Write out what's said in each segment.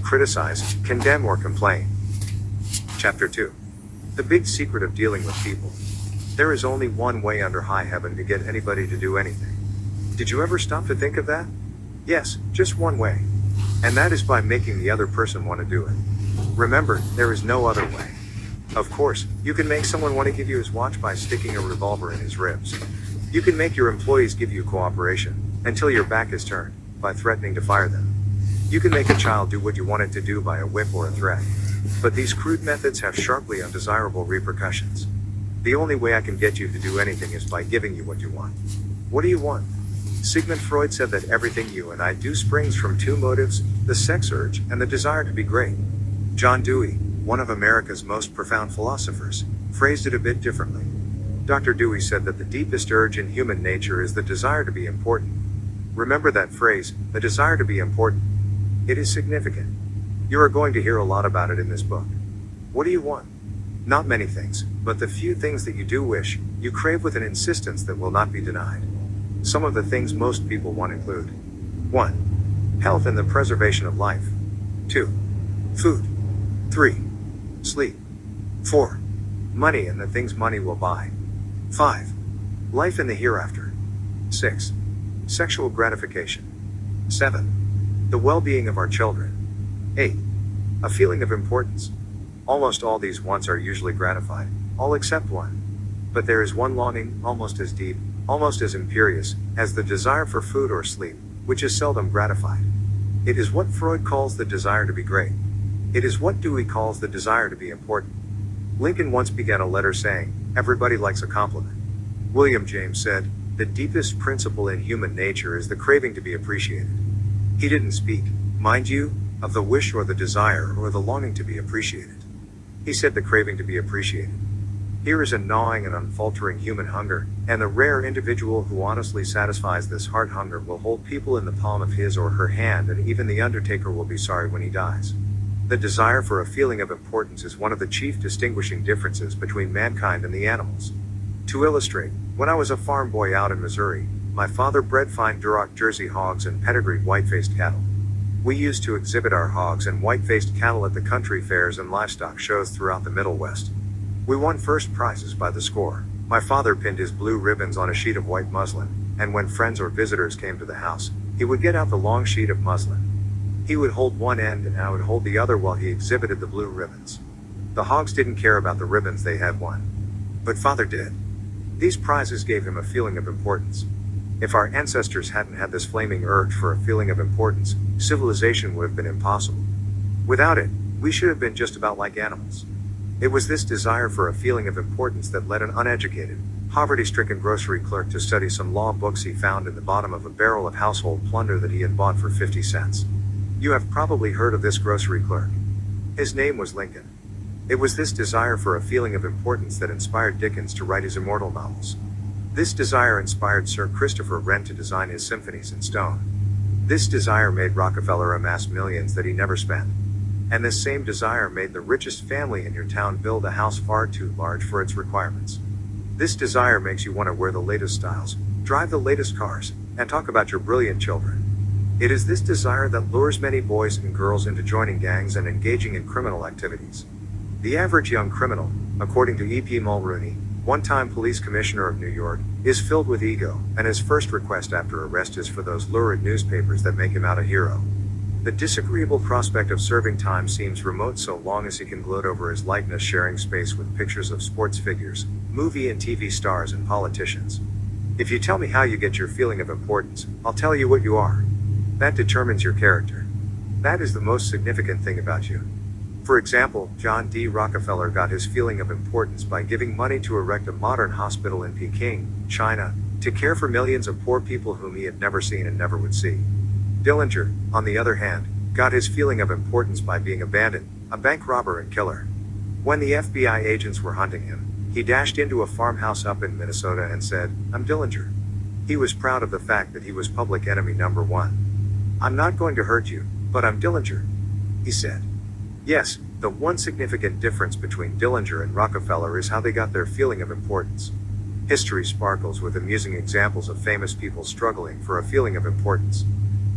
criticize, condemn, or complain. Chapter 2. The big secret of dealing with people. There is only one way under high heaven to get anybody to do anything. Did you ever stop to think of that? Yes, just one way. And that is by making the other person want to do it. Remember, there is no other way. Of course, you can make someone want to give you his watch by sticking a revolver in his ribs. You can make your employees give you cooperation, until your back is turned, by threatening to fire them. You can make a child do what you want it to do by a whip or a threat. But these crude methods have sharply undesirable repercussions. The only way I can get you to do anything is by giving you what you want. What do you want? Sigmund Freud said that everything you and I do springs from two motives, the sex urge and the desire to be great. John Dewey, one of America's most profound philosophers, phrased it a bit differently. Dr. Dewey said that the deepest urge in human nature is the desire to be important. Remember that phrase, the desire to be important. It is significant. You are going to hear a lot about it in this book. What do you want? Not many things, but the few things that you do wish, you crave with an insistence that will not be denied. Some of the things most people want include: 1. Health and the preservation of life. 2. Food. 3. Sleep. 4. Money and the things money will buy. 5. Life in the hereafter. 6. Sexual gratification. 7. The well-being of our children. 8. A feeling of importance. Almost all these wants are usually gratified, all except one. But there is one longing, almost as deep, almost as imperious, as the desire for food or sleep, which is seldom gratified. It is what Freud calls the desire to be great. It is what Dewey calls the desire to be important. Lincoln once began a letter saying, "Everybody likes a compliment." William James said, "The deepest principle in human nature is the craving to be appreciated." He didn't speak, mind you, of the wish or the desire or the longing to be appreciated. He said the craving to be appreciated. Here is a gnawing and unfaltering human hunger, and the rare individual who honestly satisfies this heart hunger will hold people in the palm of his or her hand, and even the undertaker will be sorry when he dies. The desire for a feeling of importance is one of the chief distinguishing differences between mankind and the animals. To illustrate, when I was a farm boy out in Missouri, my father bred fine Duroc Jersey hogs and pedigreed white-faced cattle. We used to exhibit our hogs and white-faced cattle at the country fairs and livestock shows throughout the Middle West. We won first prizes by the score. My father pinned his blue ribbons on a sheet of white muslin, and when friends or visitors came to the house, he would get out the long sheet of muslin. He would hold one end and I would hold the other while he exhibited the blue ribbons. The hogs didn't care about the ribbons they had won. But father did. These prizes gave him a feeling of importance. If our ancestors hadn't had this flaming urge for a feeling of importance, civilization would have been impossible. Without it, we should have been just about like animals. It was this desire for a feeling of importance that led an uneducated, poverty-stricken grocery clerk to study some law books he found in the bottom of a barrel of household plunder that he had bought for 50 cents. You have probably heard of this grocery clerk. His name was Lincoln. It was this desire for a feeling of importance that inspired Dickens to write his immortal novels. This desire inspired Sir Christopher Wren to design his symphonies in stone. This desire made Rockefeller amass millions that he never spent. And this same desire made the richest family in your town build a house far too large for its requirements. This desire makes you want to wear the latest styles, drive the latest cars, and talk about your brilliant children. It is this desire that lures many boys and girls into joining gangs and engaging in criminal activities. The average young criminal, according to E.P. Mulrooney, one-time police commissioner of New York, is filled with ego, and his first request after arrest is for those lurid newspapers that make him out a hero. The disagreeable prospect of serving time seems remote so long as he can gloat over his likeness sharing space with pictures of sports figures, movie and TV stars and politicians. If you tell me how you get your feeling of importance, I'll tell you what you are. That determines your character. That is the most significant thing about you. For example, John D. Rockefeller got his feeling of importance by giving money to erect a modern hospital in Peking, China, to care for millions of poor people whom he had never seen and never would see. Dillinger, on the other hand, got his feeling of importance by being a bandit, a bank robber and killer. When the FBI agents were hunting him, he dashed into a farmhouse up in Minnesota and said, "I'm Dillinger." He was proud of the fact that he was public enemy number one. "I'm not going to hurt you, but I'm Dillinger," he said. Yes, the one significant difference between Dillinger and Rockefeller is how they got their feeling of importance. History sparkles with amusing examples of famous people struggling for a feeling of importance.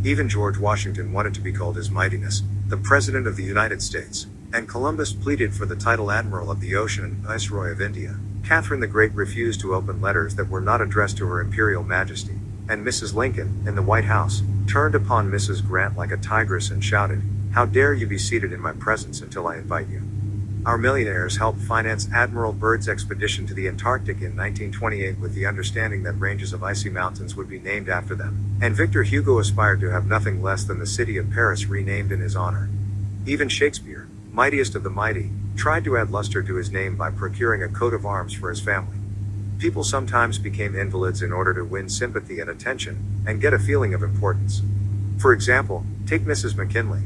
Even George Washington wanted to be called His Mightiness, the President of the United States, and Columbus pleaded for the title Admiral of the Ocean and Viceroy of India. Catherine the Great refused to open letters that were not addressed to Her Imperial Majesty, and Mrs. Lincoln, in the White House, turned upon Mrs. Grant like a tigress and shouted, "How dare you be seated in my presence until I invite you?" Our millionaires helped finance Admiral Byrd's expedition to the Antarctic in 1928 with the understanding that ranges of icy mountains would be named after them, and Victor Hugo aspired to have nothing less than the city of Paris renamed in his honor. Even Shakespeare, mightiest of the mighty, tried to add luster to his name by procuring a coat of arms for his family. People sometimes became invalids in order to win sympathy and attention, and get a feeling of importance. For example, take Mrs. McKinley.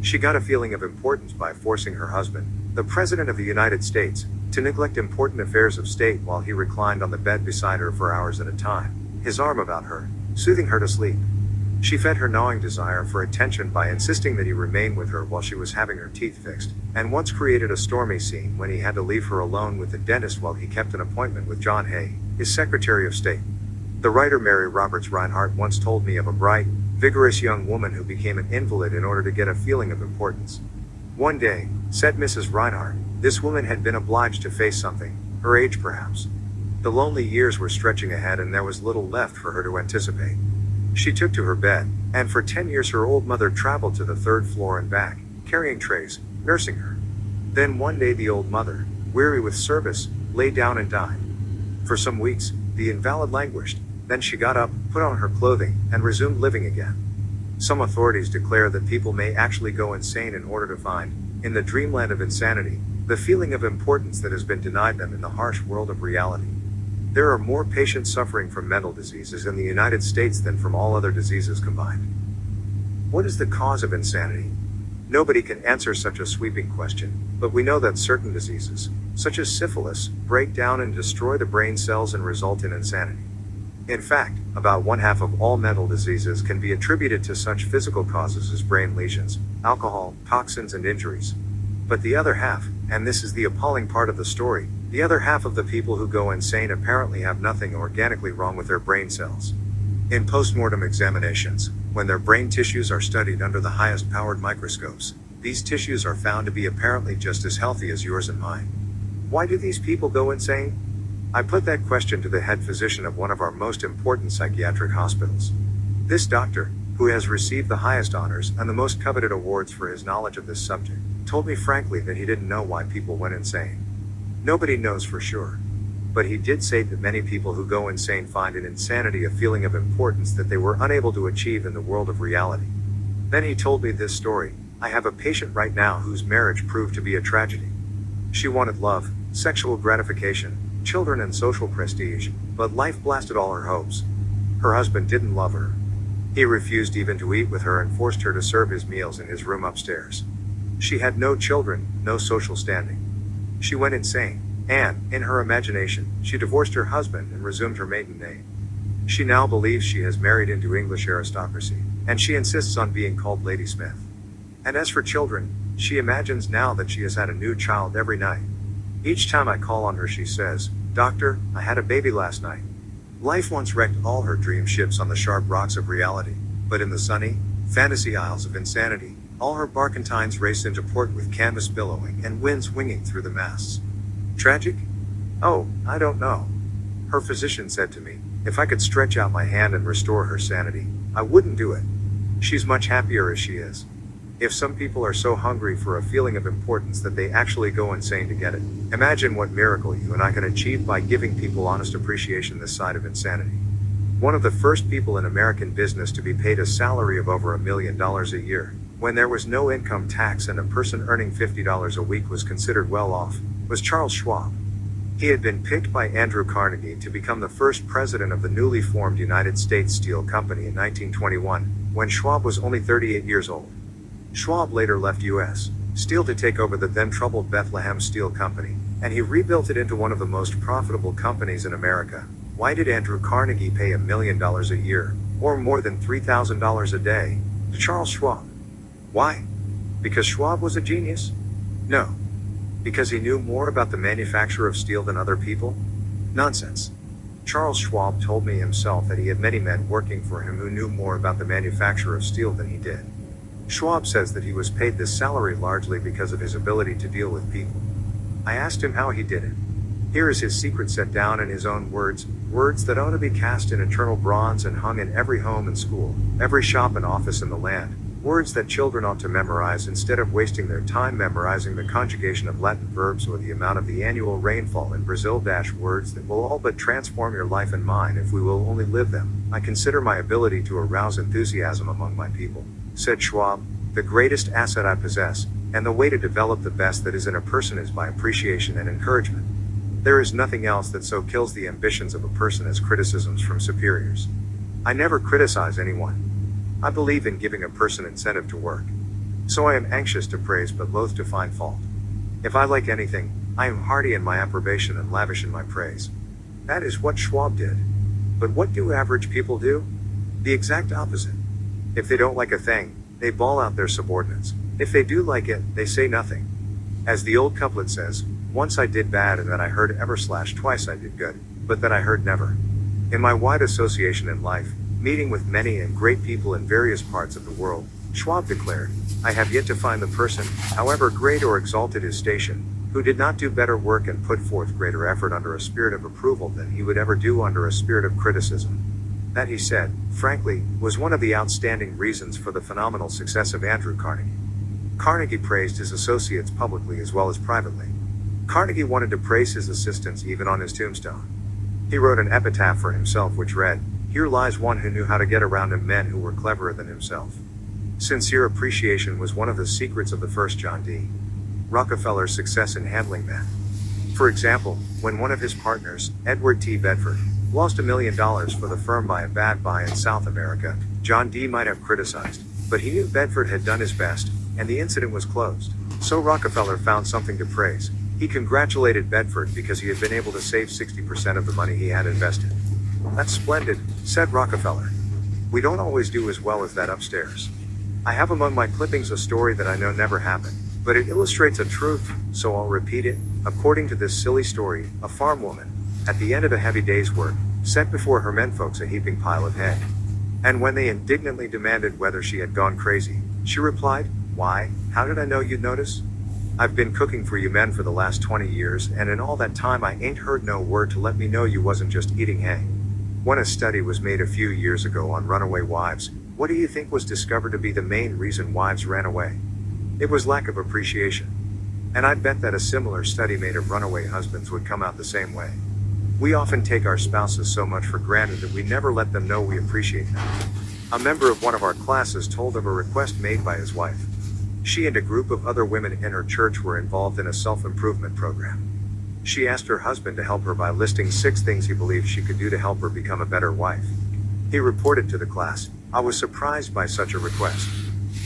She got a feeling of importance by forcing her husband, the President of the United States, to neglect important affairs of state while he reclined on the bed beside her for hours at a time, his arm about her, soothing her to sleep. She fed her gnawing desire for attention by insisting that he remain with her while she was having her teeth fixed, and once created a stormy scene when he had to leave her alone with the dentist while he kept an appointment with John Hay, his Secretary of State. The writer Mary Roberts Rinehart once told me of a bright, vigorous young woman who became an invalid in order to get a feeling of importance. One day, said Mrs. Rinehart, this woman had been obliged to face something, her age perhaps. The lonely years were stretching ahead and there was little left for her to anticipate. She took to her bed, and for 10 years her old mother traveled to the 3rd floor and back, carrying trays, nursing her. Then one day the old mother, weary with service, lay down and died. For some weeks, the invalid languished, then she got up, put on her clothing, and resumed living again. Some authorities declare that people may actually go insane in order to find, in the dreamland of insanity, the feeling of importance that has been denied them in the harsh world of reality. There are more patients suffering from mental diseases in the United States than from all other diseases combined. What is the cause of insanity? Nobody can answer such a sweeping question, but we know that certain diseases, such as syphilis, break down and destroy the brain cells and result in insanity. In fact, about 1/2 of all mental diseases can be attributed to such physical causes as brain lesions, alcohol, toxins, and injuries. But the other half, and this is the appalling part of the story, the other half of the people who go insane apparently have nothing organically wrong with their brain cells. In postmortem examinations, when their brain tissues are studied under the highest powered microscopes, these tissues are found to be apparently just as healthy as yours and mine. Why do these people go insane? I put that question to the head physician of one of our most important psychiatric hospitals. This doctor, who has received the highest honors and the most coveted awards for his knowledge of this subject, told me frankly that he didn't know why people went insane. Nobody knows for sure. But he did say that many people who go insane find in insanity a feeling of importance that they were unable to achieve in the world of reality. Then he told me this story. I have a patient right now whose marriage proved to be a tragedy. She wanted love, sexual gratification, children and social prestige, but life blasted all her hopes. Her husband didn't love her. He refused even to eat with her and forced her to serve his meals in his room upstairs. She had no children, no social standing. She went insane, and, in her imagination, she divorced her husband and resumed her maiden name. She now believes she has married into English aristocracy, and she insists on being called Lady Smith. And as for children, she imagines now that she has had a new child every night. Each time I call on her she says, "Doctor, I had a baby last night." Life once wrecked all her dream ships on the sharp rocks of reality, but in the sunny, fantasy isles of insanity, all her barkentines race into port with canvas billowing and winds winging through the masts. Tragic? Oh, I don't know. Her physician said to me, if I could stretch out my hand and restore her sanity, I wouldn't do it. She's much happier as she is. If some people are so hungry for a feeling of importance that they actually go insane to get it, imagine what miracle you and I can achieve by giving people honest appreciation this side of insanity. One of the first people in American business to be paid a salary of over $1 million a year, when there was no income tax and a person earning $50 a week was considered well off, was Charles Schwab. He had been picked by Andrew Carnegie to become the first president of the newly formed United States Steel Company in 1921, when Schwab was only 38 years old. Schwab later left U.S. Steel to take over the then troubled Bethlehem Steel Company, and he rebuilt it into one of the most profitable companies in America. Why did Andrew Carnegie pay $1 million a year, or more than $3,000 a day, to Charles Schwab? Why? Because Schwab was a genius? No. Because he knew more about the manufacture of steel than other people? Nonsense. Charles Schwab told me himself that he had many men working for him who knew more about the manufacture of steel than he did. Schwab says that he was paid this salary largely because of his ability to deal with people. I asked him how he did it. Here is his secret set down in his own words, words that ought to be cast in eternal bronze and hung in every home and school, every shop and office in the land, words that children ought to memorize instead of wasting their time memorizing the conjugation of Latin verbs or the amount of the annual rainfall in Brazil. Words that will all but transform your life and mine if we will only live them. I consider my ability to arouse enthusiasm among my people, said Schwab, the greatest asset I possess, and the way to develop the best that is in a person is by appreciation and encouragement. There is nothing else that so kills the ambitions of a person as criticisms from superiors. I never criticize anyone. I believe in giving a person incentive to work. So I am anxious to praise but loath to find fault. If I like anything, I am hearty in my approbation and lavish in my praise. That is what Schwab did. But what do average people do? The exact opposite. If they don't like a thing, they bawl out their subordinates. If they do like it, they say nothing. As the old couplet says, once I did bad and that I heard ever / twice I did good, but that I heard never. In my wide association in life, meeting with many and great people in various parts of the world, Schwab declared, I have yet to find the person, however great or exalted his station, who did not do better work and put forth greater effort under a spirit of approval than he would ever do under a spirit of criticism. That, he said, frankly, was one of the outstanding reasons for the phenomenal success of Andrew Carnegie. Carnegie praised his associates publicly as well as privately. Carnegie wanted to praise his assistants even on his tombstone. He wrote an epitaph for himself which read, Here lies one who knew how to get around him men who were cleverer than himself. Sincere appreciation was one of the secrets of the first John D. Rockefeller's success in handling men. For example, when one of his partners, Edward T. Bedford, lost $1 million for the firm by a bad buy in South America, John D. might have criticized, but he knew Bedford had done his best, and the incident was closed. So Rockefeller found something to praise. He congratulated Bedford because he had been able to save 60% of the money he had invested. That's splendid, said Rockefeller. We don't always do as well as that upstairs. I have among my clippings a story that I know never happened, but it illustrates a truth, so I'll repeat it. According to this silly story, a farm woman, at the end of a heavy day's work, set before her menfolks a heaping pile of hay. And when they indignantly demanded whether she had gone crazy, she replied, Why, how did I know you'd notice? I've been cooking for you men for the last 20 years, and in all that time I ain't heard no word to let me know you wasn't just eating hay. When a study was made a few years ago on runaway wives, what do you think was discovered to be the main reason wives ran away? It was lack of appreciation. And I'd bet that a similar study made of runaway husbands would come out the same way. We often take our spouses so much for granted that we never let them know we appreciate them. A member of one of our classes told of a request made by his wife. She and a group of other women in her church were involved in a self-improvement program. She asked her husband to help her by listing 6 things he believed she could do to help her become a better wife. He reported to the class, I was surprised by such a request.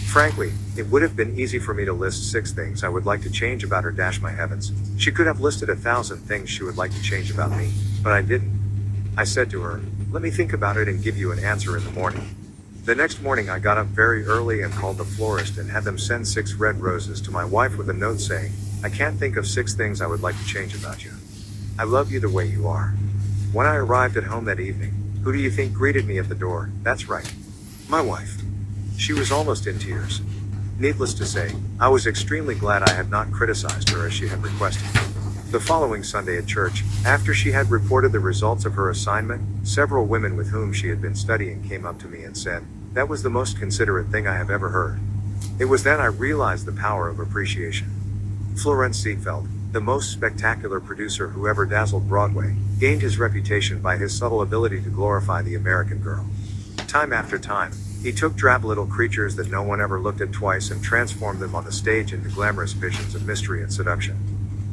Frankly, it would have been easy for me to list 6 things I would like to change about her. My heavens, she could have listed 1,000 things she would like to change about me, but I didn't. I said to her, let me think about it and give you an answer in the morning. The next morning I got up very early and called the florist and had them send 6 red roses to my wife with a note saying, I can't think of 6 things I would like to change about you. I love you the way you are. When I arrived at home that evening, who do you think greeted me at the door? That's right. My wife. She was almost in tears. Needless to say, I was extremely glad I had not criticized her as she had requested. The following Sunday at church, after she had reported the results of her assignment, several women with whom she had been studying came up to me and said, that was the most considerate thing I have ever heard. It was then I realized the power of appreciation. Florence Ziegfeld, the most spectacular producer who ever dazzled Broadway, gained his reputation by his subtle ability to glorify the American girl. Time after time, he took drab little creatures that no one ever looked at twice and transformed them on the stage into glamorous visions of mystery and seduction.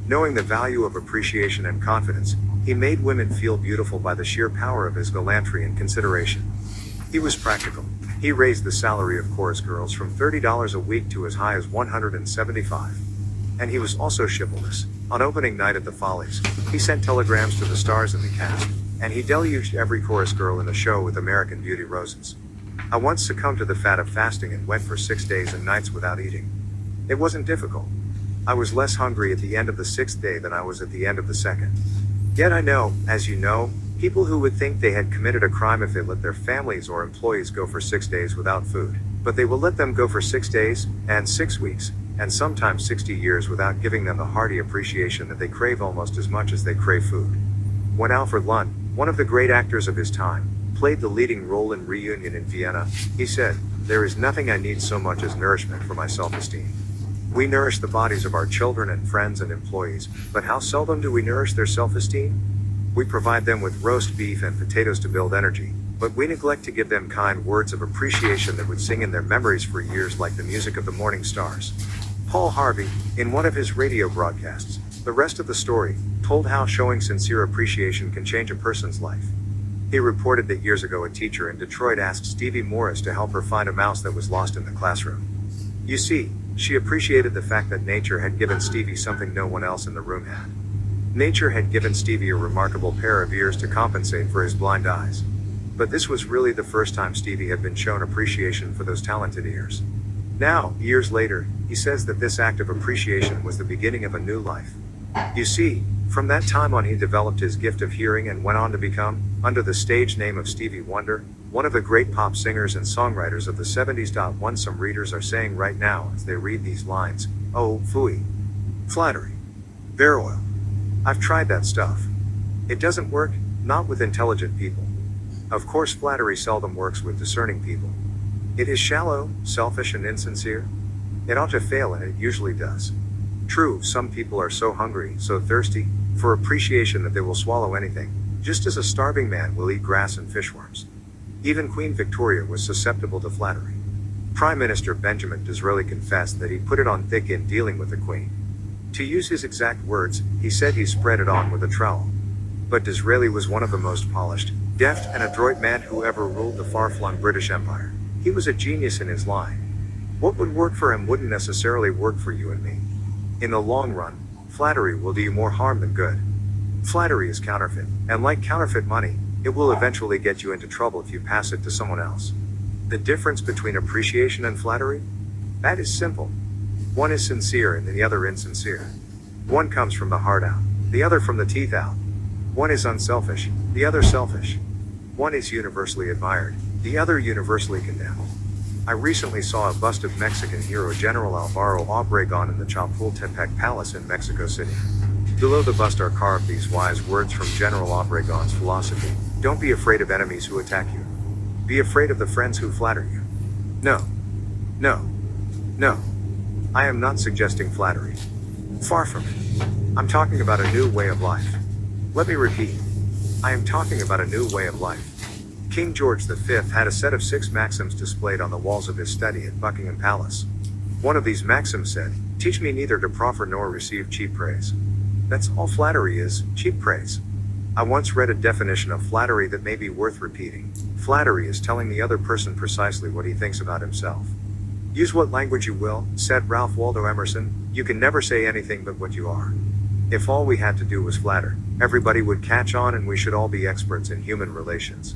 Knowing the value of appreciation and confidence, he made women feel beautiful by the sheer power of his gallantry and consideration. He was practical. He raised the salary of chorus girls from $30 a week to as high as $175. And he was also chivalrous. On opening night at the Follies, he sent telegrams to the stars in the cast, and he deluged every chorus girl in the show with American Beauty roses. I once succumbed to the fat of fasting and went for 6 days and nights without eating. It wasn't difficult. I was less hungry at the end of the 6th day than I was at the end of the 2nd. Yet I know, as you know, People who would think they had committed a crime if they let their families or employees go for 6 days without food. But they will let them go for 6 days, and 6 weeks, and sometimes 60 years without giving them the hearty appreciation that they crave almost as much as they crave food. When Alfred Lund, one of the great actors of his time, played the leading role in Reunion in Vienna, he said, "There is nothing I need so much as nourishment for my self-esteem." We nourish the bodies of our children and friends and employees, but how seldom do we nourish their self-esteem? We provide them with roast beef and potatoes to build energy, but we neglect to give them kind words of appreciation that would sing in their memories for years like the music of the morning stars. Paul Harvey, in one of his radio broadcasts, The Rest of the Story, told how showing sincere appreciation can change a person's life. He reported that years ago a teacher in Detroit asked Stevie Morris to help her find a mouse that was lost in the classroom. You see, she appreciated the fact that nature had given Stevie something no one else in the room had. Nature had given Stevie a remarkable pair of ears to compensate for his blind eyes. But this was really the first time Stevie had been shown appreciation for those talented ears. Now, years later, he says that this act of appreciation was the beginning of a new life. You see, from that time on he developed his gift of hearing and went on to become, under the stage name of Stevie Wonder, one of the great pop singers and songwriters of the 70s. What some readers are saying right now as they read these lines: "Oh, phooey. Flattery. Bear oil. I've tried that stuff. It doesn't work, not with intelligent people. Of course flattery seldom works with discerning people. It is shallow, selfish and insincere. It ought to fail and it usually does. True, some people are so hungry, so thirsty, for appreciation that they will swallow anything, just as a starving man will eat grass and fishworms. Even Queen Victoria was susceptible to flattery. Prime Minister Benjamin Disraeli confessed that he put it on thick in dealing with the Queen. To use his exact words, he said he spread it on with a trowel. But Disraeli was one of the most polished, deft and adroit men who ever ruled the far-flung British Empire. He was a genius in his line. What would work for him wouldn't necessarily work for you and me. In the long run, flattery will do you more harm than good. Flattery is counterfeit, and like counterfeit money, it will eventually get you into trouble if you pass it to someone else. The difference between appreciation and flattery? That is simple. One is sincere and the other insincere. One comes from the heart out, the other from the teeth out. One is unselfish, the other selfish. One is universally admired, the other universally condemned. I recently saw a bust of Mexican hero General Alvaro Obregón in the Chapultepec Palace in Mexico City. Below the bust are carved these wise words from General Obregón's philosophy: don't be afraid of enemies who attack you. Be afraid of the friends who flatter you. No. No. No. I am not suggesting flattery. Far from it. I'm talking about a new way of life. Let me repeat. I am talking about a new way of life. King George V had a set of 6 maxims displayed on the walls of his study at Buckingham Palace. One of these maxims said, "Teach me neither to proffer nor receive cheap praise." That's all flattery is, cheap praise. I once read a definition of flattery that may be worth repeating. Flattery is telling the other person precisely what he thinks about himself. Use what language you will, said Ralph Waldo Emerson, you can never say anything but what you are. If all we had to do was flatter, everybody would catch on and we should all be experts in human relations.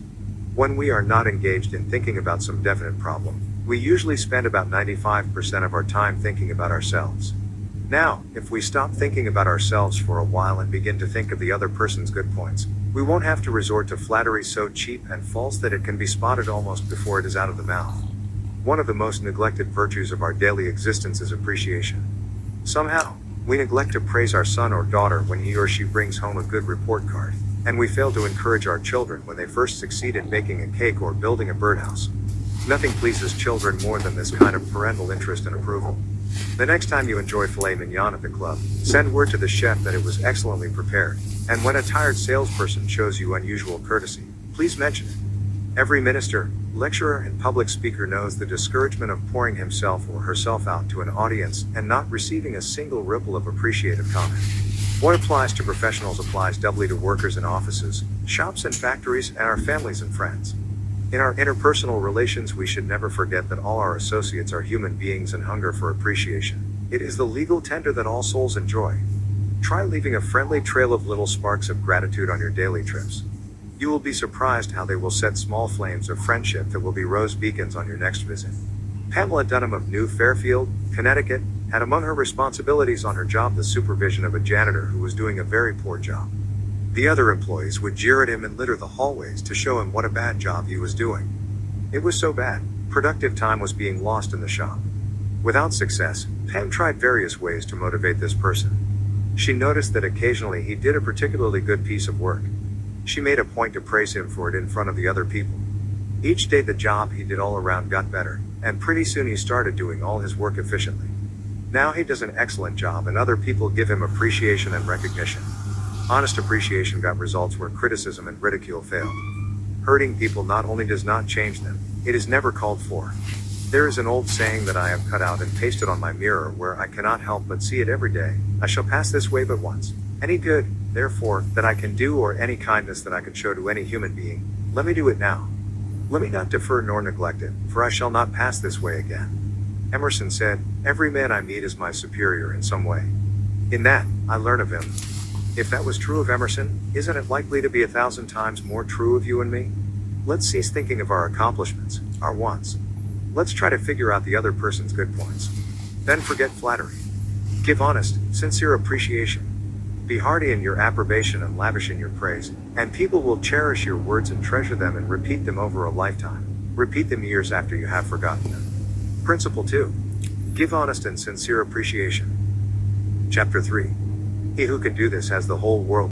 When we are not engaged in thinking about some definite problem, we usually spend about 95% of our time thinking about ourselves. Now, if we stop thinking about ourselves for a while and begin to think of the other person's good points, we won't have to resort to flattery so cheap and false that it can be spotted almost before it is out of the mouth. One of the most neglected virtues of our daily existence is appreciation. Somehow, we neglect to praise our son or daughter when he or she brings home a good report card, and we fail to encourage our children when they first succeed in baking a cake or building a birdhouse. Nothing pleases children more than this kind of parental interest and approval. The next time you enjoy filet mignon at the club, send word to the chef that it was excellently prepared, and when a tired salesperson shows you unusual courtesy, please mention it. Every minister, lecturer and public speaker knows the discouragement of pouring himself or herself out to an audience and not receiving a single ripple of appreciative comment. What applies to professionals applies doubly to workers in offices, shops and factories, and our families and friends. In our interpersonal relations, we should never forget that all our associates are human beings and hunger for appreciation. It is the legal tender that all souls enjoy. Try leaving a friendly trail of little sparks of gratitude on your daily trips. You will be surprised how they will set small flames of friendship that will be rose beacons on your next visit. Pamela Dunham of New Fairfield, Connecticut, had among her responsibilities on her job the supervision of a janitor who was doing a very poor job. The other employees would jeer at him and litter the hallways to show him what a bad job he was doing. It was so bad, productive time was being lost in the shop. Without success, Pam tried various ways to motivate this person. She noticed that occasionally he did a particularly good piece of work. She made a point to praise him for it in front of the other people. Each day the job he did all around got better, and pretty soon he started doing all his work efficiently. Now he does an excellent job and other people give him appreciation and recognition. Honest appreciation got results where criticism and ridicule failed. Hurting people not only does not change them, it is never called for. There is an old saying that I have cut out and pasted on my mirror where I cannot help but see it every day. I shall pass this way but once. Any good, therefore, that I can do or any kindness that I can show to any human being, let me do it now. Let me not defer nor neglect it, for I shall not pass this way again. Emerson said, every man I meet is my superior in some way. In that, I learn of him. If that was true of Emerson, isn't it likely to be 1,000 times more true of you and me? Let's cease thinking of our accomplishments, our wants. Let's try to figure out the other person's good points. Then forget flattery. Give honest, sincere appreciation. Be hearty in your approbation and lavish in your praise, and people will cherish your words and treasure them and repeat them over a lifetime. Repeat them years after you have forgotten them. Principle 2. Give honest and sincere appreciation. Chapter 3. He who can do this has the whole world